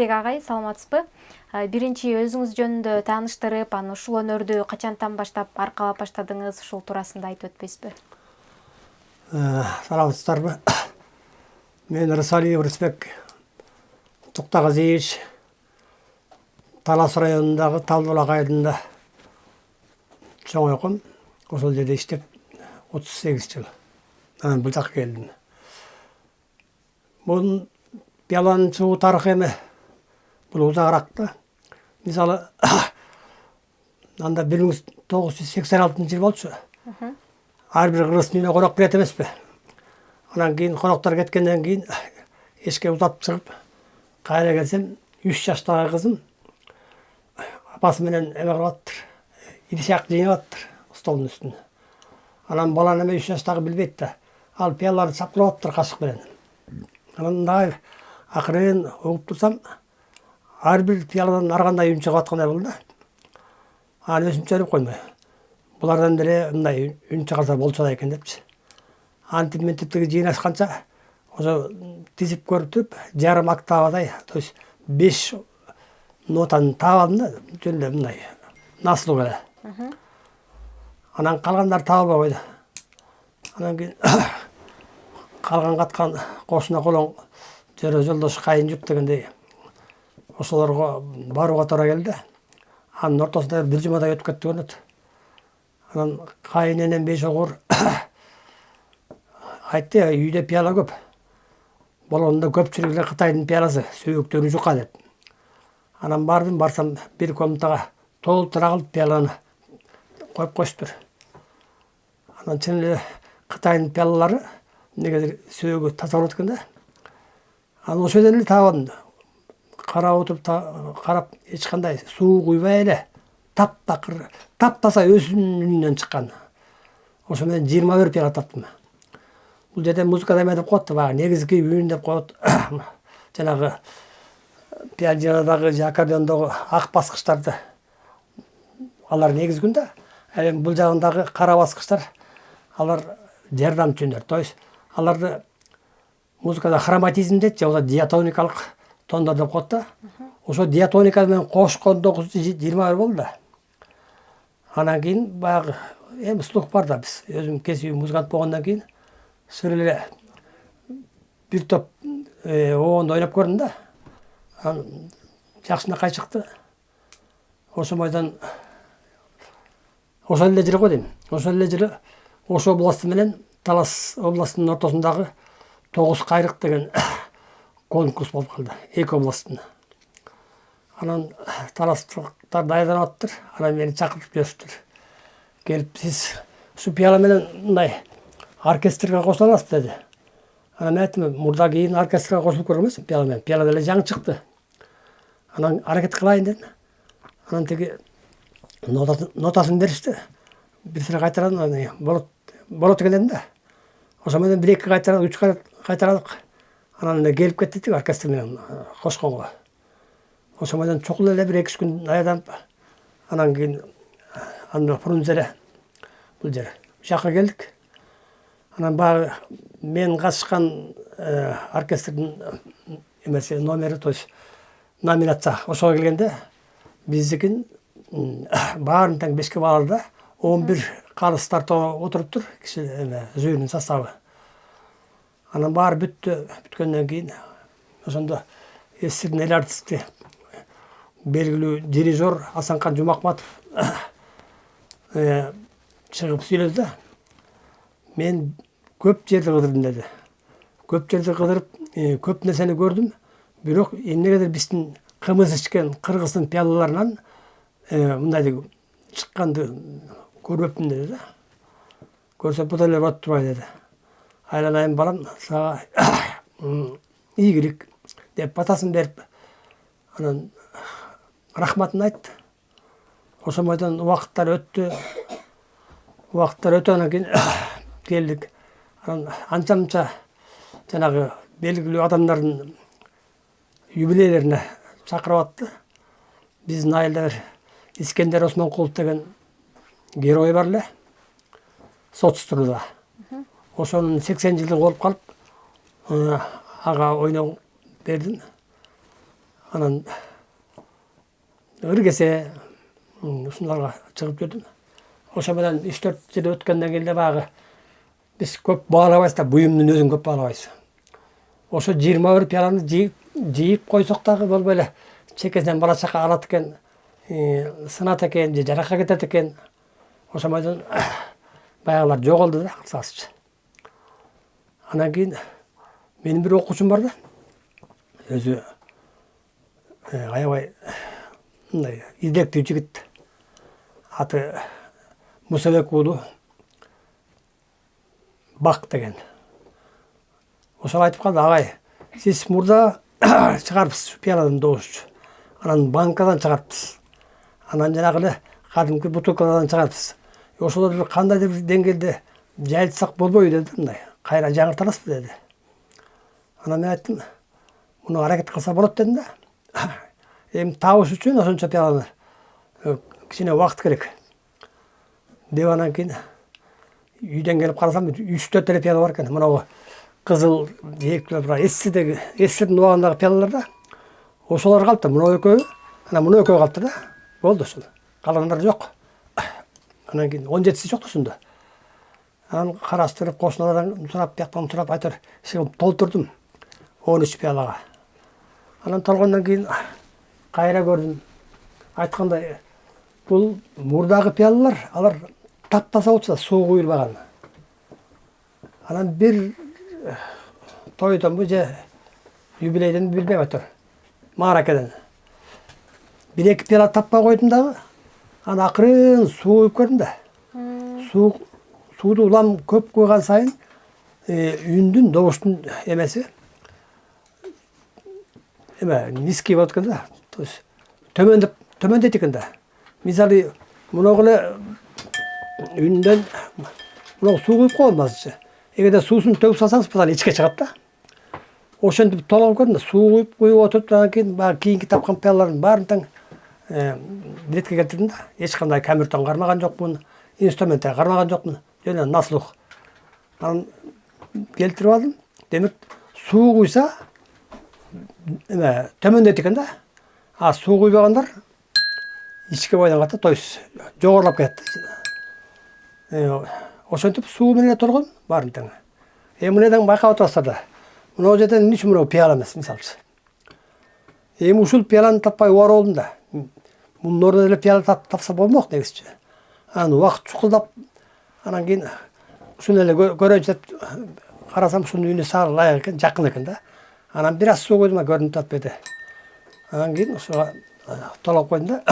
Болотбек агай, саламатсызбы? Биринчи өзүңүз жөнүндө тааныштырып, аны ушул өнөрдү качантан баштап аркалап баштадыңыз, ушул туурасында айтып өтпөйсүзбү? Саламатсыздарбы? Мен Рысалиев Рысбек Туктагазиевич, Талас районундагы Талбулак айылында чоңойгом. Ошол жерде иштеп 38 жыл. Анан бул жакка келдим. Бул пиаланын чыгуу тарыхы эми бул узагыраак да. Мисалы, анда 1986 жыл болчу. Ар бир кыргыз үйүнө конок кирет эмеспи? Анан кийин коноктор кеткенден кийин эшикке узатып чыгып, кайра келсем, 3 жаштагы кызым апасы менен эме кылып аттыр. Идиш-ак жыйнап аттыр столдун үстүнө. Анан баланы эме 3 жаштагы билбейт да. Ал пиалаларды чапкылап аттыр кашык менен. Анан мындай акырын угуп турсам, ар бир пиаладан ар кандай үн чыгып аткандай болду да. Аны өзүм чөнүп коймой. Булардан деле мындай үн чыгарса болчу экен депчи. Антип ментип тиги жыйнашканча ошо тизип көрүп, жарым октавадай, то есть 5 нотаны таап алдым да, жөн эле мындай насылуу эле. Анан калгандары табылбай койду. Анан кийин калган каткан кошуна колоң жөрө жолдош кайын журт дегендей ошолорго барууга туура келди. Анын ортосунда бир жумадай өтүп кетти көрүнөт. Анан кайын энем Бейшоғур айтты, үйдө пиала көп. Болгондо көпчүлүк эле Кытайдын пиаласы, сөөктөрү жука деп. Анан барсам бир комнатага толтура кылып пиаланы коюп коюштур. Анан чын эле Кытайдын пиалалары негеде сөөгү таза болот экен да. Анан ошол жерден эле таап алдым. Карап отуруп, карап эч кандай суу куйбай эле таптакыр, таптаса өзүнүн үнүнөн чыккан. Ошо менен 21 пиала таптым. Бул жерде музыкада эме деп коет, баягы негизги үн деп коет. Жанагы пианинодагы же аккордеондогу ак баскычтарды алар негизги үн да. Эми бул жагындагы кара баскычтар алар жардамчүндөр. То есть аларды музыкада хроматизм дейт, же болбосо диатоникалык тондор деп коет да. Ошо диатоника менен кошкондо 21 болду да. Анан кийин баягы эми слух бар да, биз өзүм кесиби музыкант болгондон кийин сыр эле бир топ оонду ойноп көрдүм да. Анан жакшынакай чыкты. Ошо бойдон ошол эле жылы го дейм. Ошол эле жылы Ош областы менен Талас областынын ортосундагы 9 кайрык деген конкурс болуп калды. 2 областтын. Анан таластыктар даярданып аттыр. Анан мени чакыртып жибериптир. Келип, сиз ушу пиала менен мындай оркестрге кошула аласыз деди. Анан мен айттым, мурда кийин оркестрге кошулуп көргөн эмесмин пиала менен. Пиала деле жаңы чыкты. Анан аракет кылайын дедим. Анан тиги нотасын беришти. Бир сыра кайтарадым, болот экен дедим да. Ошо менен 1-2 кайтарадык, 3 кайтарадык. Анан эле келип кетти тиги оркестр менен кошконго. Ошо менен чокул эле 1-2 күн даярданып, анан кийин анда Фрунзеле бул жер. Жакка келдик. Анан баягы мен катышкан оркестрдин эмеси номери, то есть номинация ошого келгенде биздикин баарын тең 5ке баалады да. 11 калыстар отуруптур, киши эме жюринин составы. Анан баары бүттү. Бүткөндөн кийин ошондо эсирдин эл артисти белгилүү дирижер Асанкан Жумакматов чыгып сүйлөдү да. Мен көп жерди кыдырдым деди. Көп жерди кыдырып, көп нерсени көрдүм. Бирок эмнегедир биздин кымыз ичкен кыргыздын пиалаларынан мындай чыкканды көрбөпмүн деди да. Көрсө бу деле болот турбай деди. Айланайын балам, сага ийгилик деп батасын берип, анан рахматын айтты. Ошо бойдон убакыттар өттү. Убакыттар өтөндөн кийин келдик. Анан анча-мынча жанагы белгилүү адамдардын юбилейлерине чакырып атты. Биздин айылда бир Искендер Осмонкулов деген герой бар эле. Соцструда. Ошонун 80 жылдыгы болуп калып, ага ойноо бердим. Анан ыргесе ушуларга чыгып жүрдүм. Ошо менен 3-4 жыл өткөндөн кийин эле баягы биз көп баалабайбыз да, буюмдун өзүн көп баалабайбыз. Ошо 21 пиаланы жыйып койсок дагы болбой эле чекесинен бала чака алат экен, сынат экен же жаракка кетет экен. Ошондон баягылар жоголду да, кысасычы. Анан кийин менин бир окуучум бар да, өзү аябай мындай изилектүү жигит. Аты Мусабек уулу Бак деген. Ошол айтып калды: агай, сиз мурда чыгарыпсыз пиаладан добушчу. Анан банкадан чыгарыпсыз. Анан жанагы эле кадимки бутылкалардан чыгарыпсыз. Ошолорду кандайдыр бир деңгээлде жайылтсак болбойбу деди, мындай. Кайра жаңырта аласызбы деди. Анан мен айттым: муну аракет кылса болот дедим да. Эми табыш үчүн ошончо пиаланы кичине убакыт керек. Деп анан кийин үйдөн келип карасам 3-4 эле пиала бар экен. Мынау кызыл эстердин убагындагы пиалалар да. Ошолор калыптыр. Мына экөө, анан мына экөө калыптыр да. Болду ошол. Калгандары жок. Анан кийин 17си жок ушунда. Анан караштырып, кошуналардан сурап, бияктан сурап, айтор ишип толтурдум 13 пиалага. Анан толгондон кийин кайра көрдүм. Айткандай, бул мурдагы пиалалар, алар таптаса болчу да, суу куюлбаган. Анан бир тойдонбу же юбилейден билбейм, айтор мааракеден 1-2 пиала таппай койдум дагы. Анан акырын суу куюп көрдүм да. Сууду улам көп куйган сайын үндүн, добуштун эмеси низкий болот экен да. То есть төмөндөйт экен да. Мисалы, мунагы эле үндөн мунагы суу куюп койгон азырчы. Эгерде суусун төгүп салсаңыз, мисалы ичке чыгат да. Ошентип толгоп көрдүм да. Суу куюп отуруп, анан кийин баягы кийинки тапкан пиалалардын баарын тең биретке келтирдим да. Эч кандай камертон кармаган жокмун, инструмент кармаган жокмун. Жөн на слух. Анан келтирип алдым. Демек, суу куйса төмөндөйт экен да. А суу куйбагандар ичке бойлангат да, то есть жогорулап кетет. Ошентип суу менен толгон баарын тең. Мындан байкап отурасыздар да. Мына жерден эмне үчүн мына пиала эмес, мисалчы. Эми ушул пиаланы таппай убар болдум да. Мунун ордуна эле пиала тапса болмок негизичи. Анан убакыт чукулдап, анан кийин ушуну эле көрөйүнчү деп карасам, ушунун үйүнө сары ылайык экен, жакын экен да. Анан бир аз суу койдум, көрүнүп атат беди. Анан кийин ошого толоп койдум да.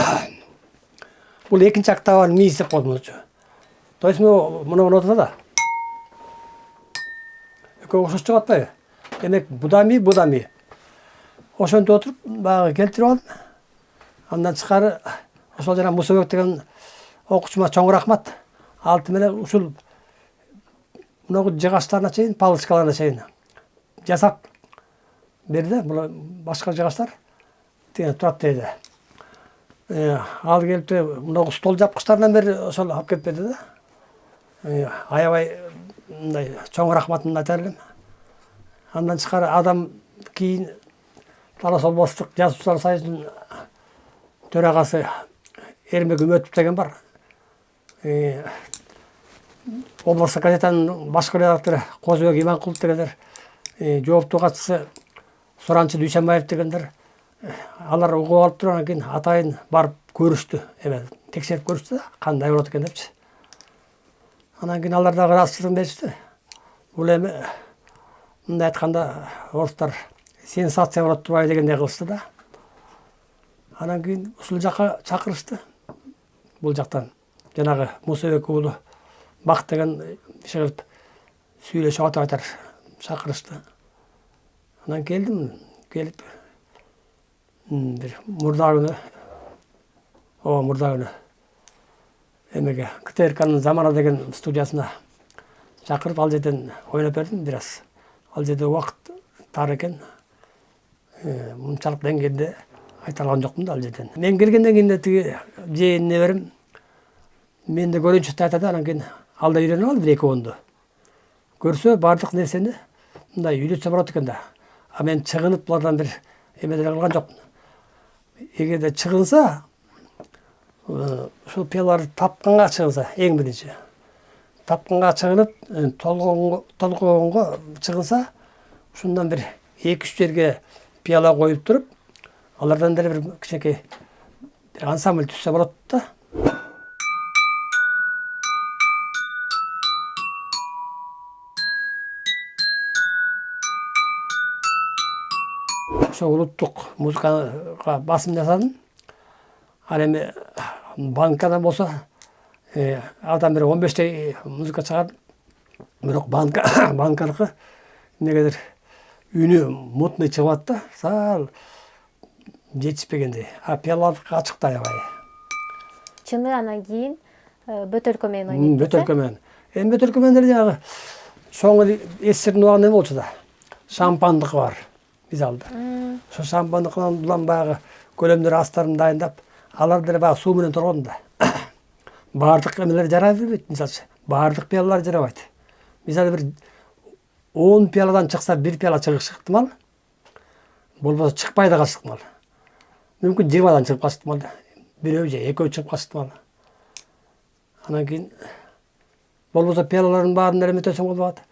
Бул экинчи октаванын мииси деп койдум ошо. То есть муну отурса да. Экөө окшош чыгып атпайбы? Демек, будами. Ошентип отуруп, баягы келтирип алдым. Андан тышкары ошол жана Мусабек деген окуучума чоң рахмат. Алты менен ушул мунагу жыгачтарына чейин, палочкаларына чейин жасап берди. Бул башка жыгачтар тиги турат дейди. Ал келип мунагу стол жапкычтарынан бери ошол алып келип берди да. Аябай мындай чоң рахматымды айта элем. Андан тышкары адам кийин Талас областык жазуучулар союзунун төрагасы Эрмек Үмөтов деген бар. Областык газетанын башкы редактору Козубек Иманкулов дегендер, жооптуу катчысы Суранчы Дүйшенбаев дегендер, алар угуп алып туруп, анан кийин атайын барып көрүштү, текшерип көрүштү да, кандай болот экен депчи. Анан кийин алар дагы ыраазычылыгын беришти. Бул эми мындай айтканда орустар сенсация болот турбайбы дегендей кылышты да. Анан кийин ушул жака чакырышты. Бул жактан жанагы Мусабек уулу Бак деген иши кылып сүйлөшүп атар чакырышты. Анан келдим, келип бир мурда күнү эмеге КТРКнын Замана деген студиясына чакырып, ал жерден ойноп бердим бир аз. Ал жерде убакыт тар экен. Мынчалык деңгээлде айта алган жокмун да ал жерден. Мен келгенден кийин тиги жээн неберем мен да көрүнчү деп айтат, анан кийин ал да үйрөнүп алды, 1-2 оонду. Көрсө баардык нерсени мындай үйрөтсө болот экен да. А мен чыгынып булардан бир эме деле кылган жокмун. эгерде чыгынса, ушул пиаларды тапканга чыгынса, эң биринчи. Тапканга чыгынып, толгоонго чыгынса, ушундан бир 2-3 жерге пиала коюп туруп, алардан деле бир кичинекей бир ансамбль түзсө болот да. Ошо улуттук музыкага басым жасадым. Ал эми банкадан болсо, адам бир 15 музыка чыгарды. Бирок банканыкы эмнегедир үнү мутный чыгып да, сал жетишпегендей. А пиалалыкы ачык да аябай. Чыны анан кийин бөтөлкө менен ойнойт. Бөтөлкө менен. Эми бөтөлкө менен деле жанагы соңу эстердин убагында эме болчу да. Шампандыкы бар биз алды. Ошо шампандыкынан булан баягы көлөмдөр астарын дайындап, алар деле баягы суу менен толгон да. Баардык эмелер жарай бербейт, мисалчы. Баардык пиалалар жарабайт. Мисалы бир 10 пиаладан чыкса, 1 пиала чыгышы ыктымал. Болбосо чыкпай да калышы ыктымал. Мүмкүн 20дан чыгып калышы ыктымал. Бирөө же экөө чыгып калышы ыктымал. Анан кийин болбосо пиалалардын баарын эле эметесең болбойт.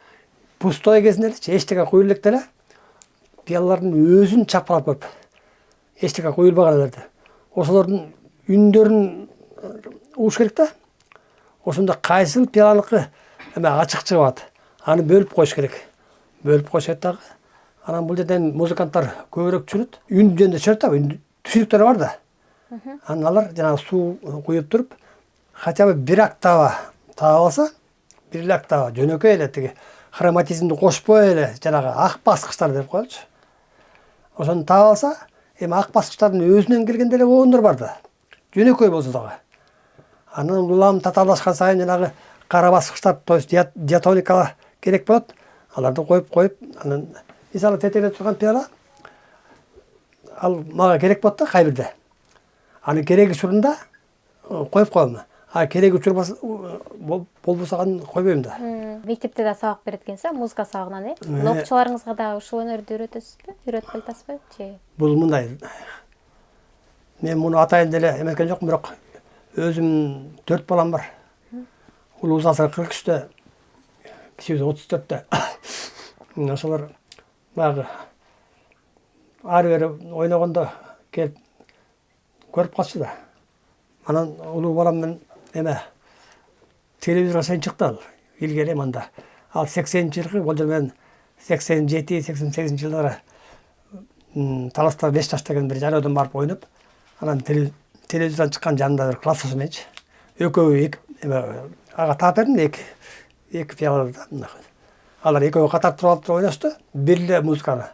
Пустой кезинде эчтеке куюлуп элек деле пиалалардын өзүн чапкылап коюп, эчтеке куюлбаган элерди. Ошолордун үндөрүн угуш керек да. Ошондо кайсыл пиаланыкы эме ачык чыгат, аны бөлүп коюш керек. Бөлүп коюшат дагы. Анан бул жерден музыканттар көбүрөөк түшүрөт. Үн жөнүндө түшүрөт да, түшүктөр бар да. Анан алар жанагы суу куюп туруп, хотя бы бир октава таап алса, бир октава жөнөкөй эле тиги хроматизмди кошпой эле жанагы ак баскычтар деп коелучу. Ошону таап алса, эми ак баскычтардын өзүнөн келген деле оондар бар да. Жөнөкөй болсо дагы. Анан улам татаалашкан сайын жанагы кара баскычтар, то есть диатоника керек болот. Аларды коюп, анан мисалы тетелеп турган пиала ал мага керек болот да кай бирде. Аны кереги учурунда коюп коем. А кереги учур болбосо аны койбойм да. Мектепте да сабак берет экенсиз, музыка сабагынан, окуучуларыңызга да ушул өнөрдү үйрөтөсүзбү? Үйрөтүп атасызбы же? Бул мындай. Мен муну атайын деле эметкен жокмун, бирок өзүм 4 балам бар. Улуубуз азыр 43-тө, кичибиз 34-тө. Ошолор баягы ары бери ойногондо келип көрүп калчу да. Анан улуу балам менен эме телевизорго чейин чыкты ал. Илгери мында. Ал 80-жылкы, бул жер менен 87-88 жылдары Таласта Бешташ деген бир жайлоодон барып ойноп, анан телевизордон чыккан жанында бир классташ эменчи. Экөө ага таап бердим, эки пиала да. Алар экөө катар туруп ойношду, бир эле музыканы.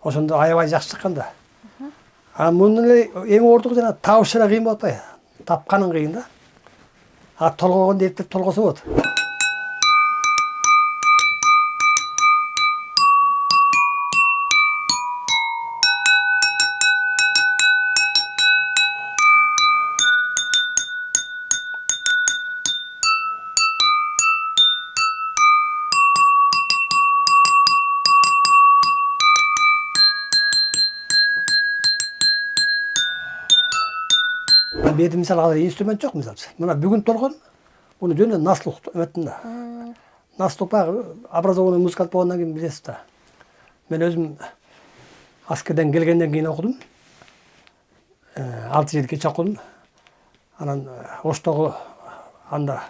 Ошондо аябай жакшы чыккан да. Мунун эле эң оордугу жана табышы эле кыйын болуп атпайбы? Тапканың кыйын да. Толгогонду эптеп толгосо болот. Беди мисалы азыр инструмент жок мисалчы. Мына бүгүн толгон, муну жөнүндө наслук эметтим да. Наслук баягы образованный музыкант болгондон кийин билесиз да. Мен өзүм аскерден келгенден кийин окудум. 6 жылгыча окудум. Анан Оштогу анда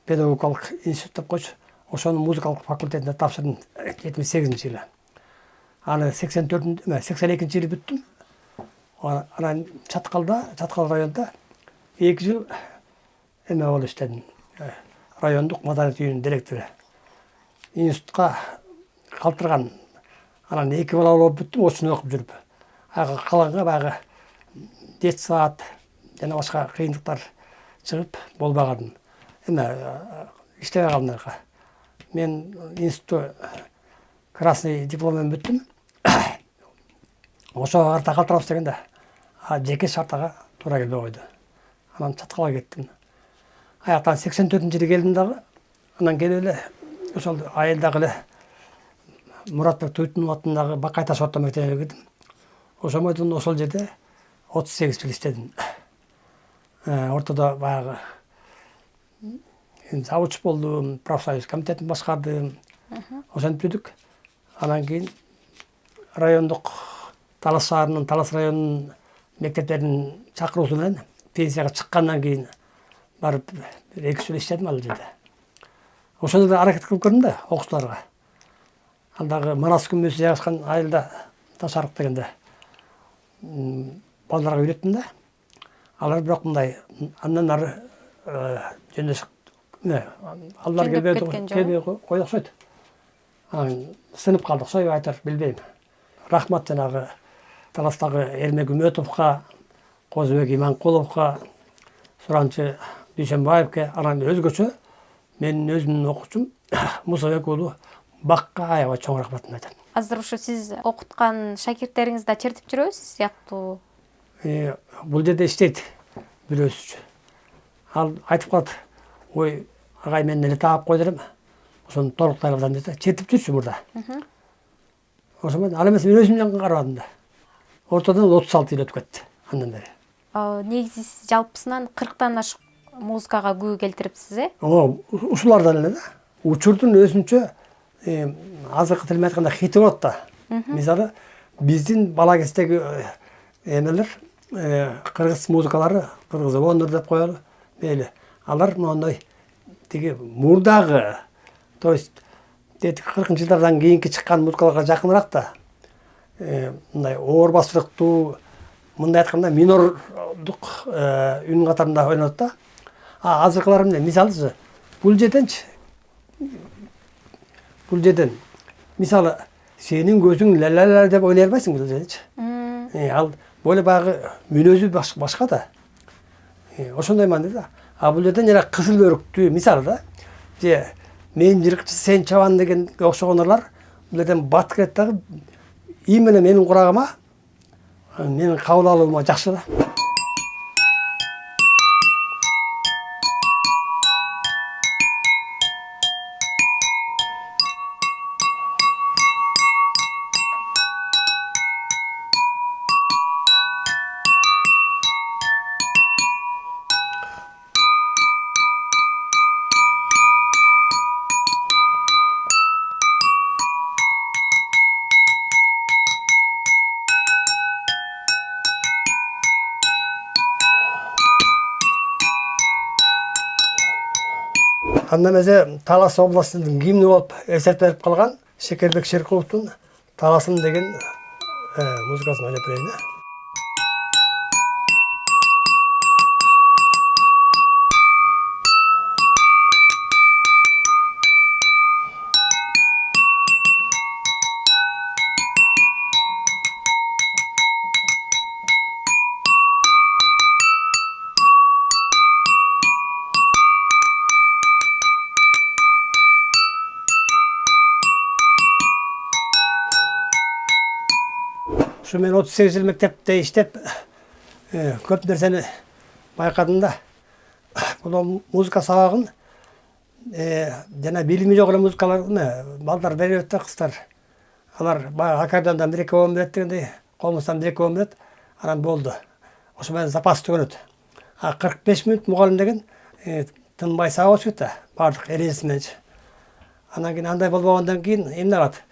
педагогикалык институт деп койчу. Ошонун музыкалык факультетине тапшырдым 78-жылы. Аны 82-жылы бүттүм. Анан Чаткал районунда 2 жыл эме болуп иштедим. Райондук маданият үйүнүнүн директору. Институтка калтырган. Анан 2 бала болуп бүттүм, осуну окуп жүрүп. Ага калганга баягы детсад жана башка кыйындыктар чыгып болбаган. Эме иштебей калдым. Мен институту красный дипломмен бүттүм. Ошо арта калтырабыз дегенде, жеке шартага туура келбей койду. Анан Чаткалга кеттим. Аяктан 84-жылы келдим дагы. Анан келип эле ошол айылдагы эле Муратбек Туйтунов атындагы Бакай таш орто мектебине кирдим. ошомойдун ошол жерде 38 жыл иштедим. Ортодо баягы завуч болдум, профсоюз комитетин башкардым. Ошентип жүрдүк. Анан кийин райондук Талас шаарынын, Талас районунун мектептеринин чакыруусу менен пенсияга чыккандан кийин барып 2 жыл иштедим ал жерде. Ошондо да аракет кылып көрдүм да окуучуларга. Ал дагы Манас күмбөзү жайгашкан айылда Таш арык дегенде балдарга үйрөттүм да. Алар бирок мындай андан ары жөндөшүп алдар келбей кой окшойт. Сынып калдык, окшойбу айтар билбейм. Рахмат жанагы Таластагы Эрмек Үмөтовго, Козубек Иманкуловго, Суранчы Дүйшөнбаевке, анан өзгөчө менин өзүмдүн окуучум Мусабек уулу Бакка аябай чоң рахматымды айтам. Азыр ушу сиз окуткан шакирттериңизди да чертип жүрөбү сиз сыяктуу? Бул жерде иштейт бирөөсү. Ал айтып калат, ой, агай мен эле таап кой дедим. Ошону толуктай алам десе, чертип жүрчү мурда. Ошондо ал эмес мен өзүм жакын карабадым да. Ортодон 36 жыл өтүп кетти андан бери. Негизи сиз жалпысынан 40тан ашык музыкага күбө келтирипсиз, э? Ушулардан эле да. Учурдун өзүнчө азыркы тил менен айтканда хити болот да. Мисалы, биздин бала кездеги эмелер, кыргыз музыкалары, кыргыз Вонур деп коелу, мейли. Алар моундай тиги мурдагы, то есть 40-жылдардан кийинки чыккан музыкаларга жакыныраак да. Мындай оор басырыктуу, мындай айтканда минордук үн катарында ойнойт да. Азыркылар эмне? Мисалы, бул жерден мисалы сенин көзүң ла деп ойнай албайсың бул жерде. Ал бойло баягы мүнөзү башка да. Ошондой маанидә. Бул жерден жана кызыл өрүктүү мисалы да. Же мен жырыкчы сен чабан деген окшогондор бул жерден батып кетет дагы. Именно менин курагыма, менин кабыл алуума жакшы да. Андан эзе Талас областынын гимни болуп эсептелип калган Шекербек Шеркуловдун Таласым деген музыкасын ойлоп берейин. Мен 38 жыл мектепте иштеп, көп нерсени байкадым да. Бул музыка сабагын жана билими жок эле музыкаларды балдар берет да, кыздар. Алар баягы аккордеондон 1-2 он берет дегендей, комустан 1-2 он берет, анан болду. Ошо менен запас түгөнөт. 45 мүнөт мугалим деген тынбай сабак өтүп да, бардык эрежеси менен. Анан кийин андай болбогондон кийин эмне кылат?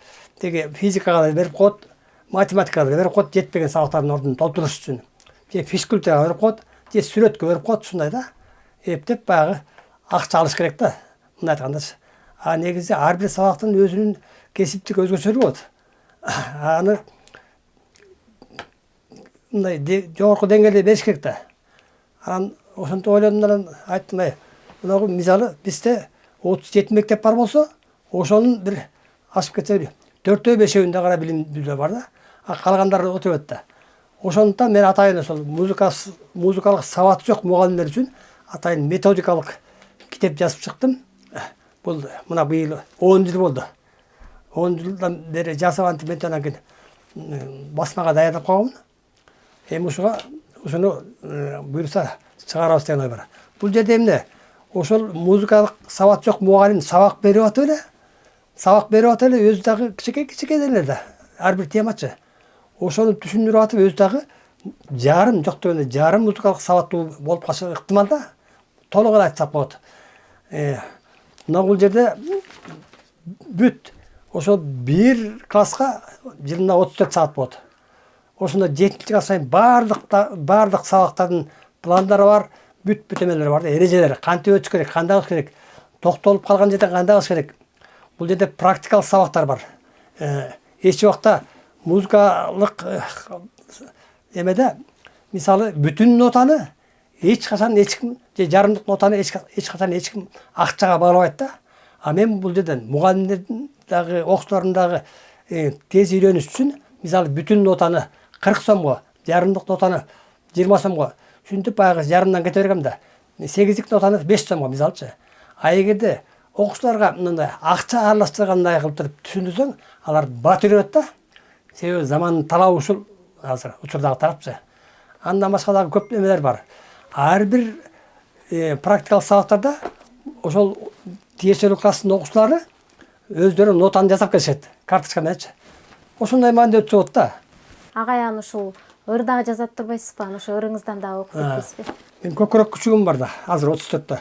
Теги физикага да берип коет, математикага да берип коет, жетпеген сабактардын ордун толтуруш үчүн. Же физкультурага берип коет, же сүрөткө берип коет, ушундай да. Эптеп баягы акча алыш керек да. Мындай айткандачы. Негизи ар бир сабактын өзүнүн кесиптик өзгөчөлүгү болот. Аны мындай жогорку деңгээлде бериш керек да. Анан ошентип ойлодум, анан айттым, мынагу мисалы бизде 37 мектеп бар болсо, ошонун бир ашып кетели 4-5-өүндө гана билимдүүлөр бар да. Калгандары өтөбөт да. Ошондуктан мен атайын ошол музыкалык сабаты жок мугалимдер үчүн атайын методикалык китеп жазып чыктым. Бул мына быйыл 10 жыл болду. 10 жылдан бери жасап антип анан кийин басмага даярдап койгомун. Эми ушуну буюрса чыгарабыз деген ой бар. Бул жерде эмне? Ошол музыкалык сабаты жок мугалим сабак берип атып эле, өзү дагы кичике деле да. Ар бир темачы. ошону түшүндүрүп атып өзү дагы жарым жок дегенде жарым музыкалык сабаттуу болуп калышы ыктымал да. Толук эле айтсак болот. Мына бул жерде бүт ошол бир класска жылына 34 саат болот. Ошондо 7-класска класска сайын баардык сабактардын пландары бар, бүт эмелери бар да, эрежелери. Кантип өтүш керек, кандай кылыш керек, токтолуп калган жерде кандай кылыш керек. Бул жерде практикалык сабактар бар. Эч убакта музыкалык эмеде мисалы бүтүн нотаны эч качан эч ким же жарымдык нотаны эч качан эч ким акчага баалабайт да. А мен бул жерден мугалимдердин дагы окуучулардын дагы тез үйрөнүш үчүн мисалы бүтүн нотаны 40 сомго, жарымдык нотаны 20 сомго, ушинтип баягы жарымдан кете бергем да. 8-дик нотаны 5 сомго мисалчы. А эгерде окуучуларга мындай акча аралаштыргандай кылып туруп түшүндүрсөң, алар бат үйрөнөт да. Себеби замандын талабы ушул азыр учурдагы талапчы. Андан башка дагы көп эмелер бар. Ар бир практикалык сабактарда ошол тиешелүү класстын окуучулары өздөрү нотаны жасап келишет, карточка мененчи. Ошондой маанидә өтсө болот да. Агай аны ушул ыр дагы жазат турбайсызбы? Аны ошо ырыңыздан дагы окуп кетпейсизби? Мен көкүрөк күчүгүм бар да, азыр 34-тө.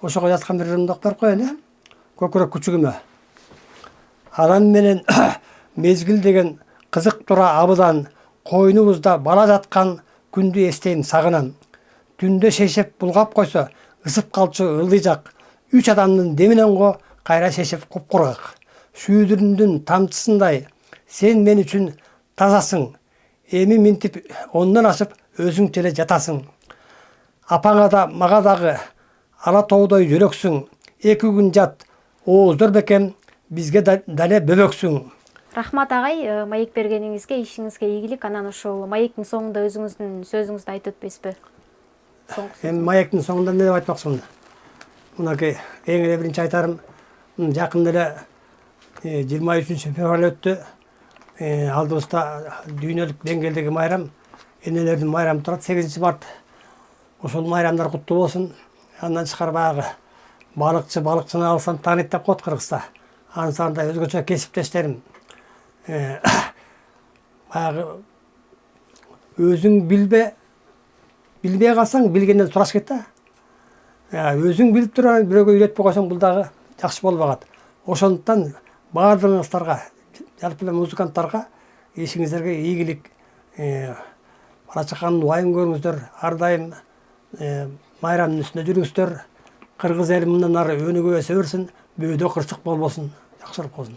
Ошого жазган бир ырымды окуп коеюн, көкүрөк күчүгүмө. Анан менен мезгил деген кызык тура абыдан, койнубузда бала жаткан күндү эстейм сагынам. Түндө шешеп булгап койсо, ысып калчу ылдый жак. 3 адамдын деминен го кайра шешеп купкургак. Сүйдүрүндүн тамчысындай сен мен үчүн тазасың. Эми минтип ондон ашып өзүң эле жатасың. Апаңа да мага дагы ала тоодой жүрөксүң. 2 күн жат, ооздор бекем, бизге дале бөбөксүң. Рахмат агай, маек бергениңизге, ишиңизге ийгилик. Анан ушул маектин соңунда өзүңүздүн сөзүңүздү айтып өтпөйсүзбү? Мен маектин соңунда эмне деп айтмакчымын? Мынакей эң эле биринчи айтарым, жакында эле 23 февраль өттү. Алдыбызда дүйнөлүк деңгээлдеги майрам, энелердин майрамы турат 8 март. Ошол майрамдар куттуу болсун. Андан тышкары баягы балыкчы балыкчыны алсам тааныйт деп коет Кыргызда. Ансандай өзгөчө кесиптештерим. Баягы өзүң билбей калсаң билгенден сураш керек да. Өзүң билип туруп бирөөгө үйрөтпөй койсоң бул дагы жакшы болбогат. Ошондуктан баардыгыңыздарга, жалпы эле музыканттарга ишиңиздерге ийгилик, бала чаканын убайын көрүңүздөр, ар дайым майрамдын үстүндө жүрүңүздөр. Кыргыз эли мындан ары өнүгө өсө берсин, бөөдө кырсык болбосун, жакшырып болсун.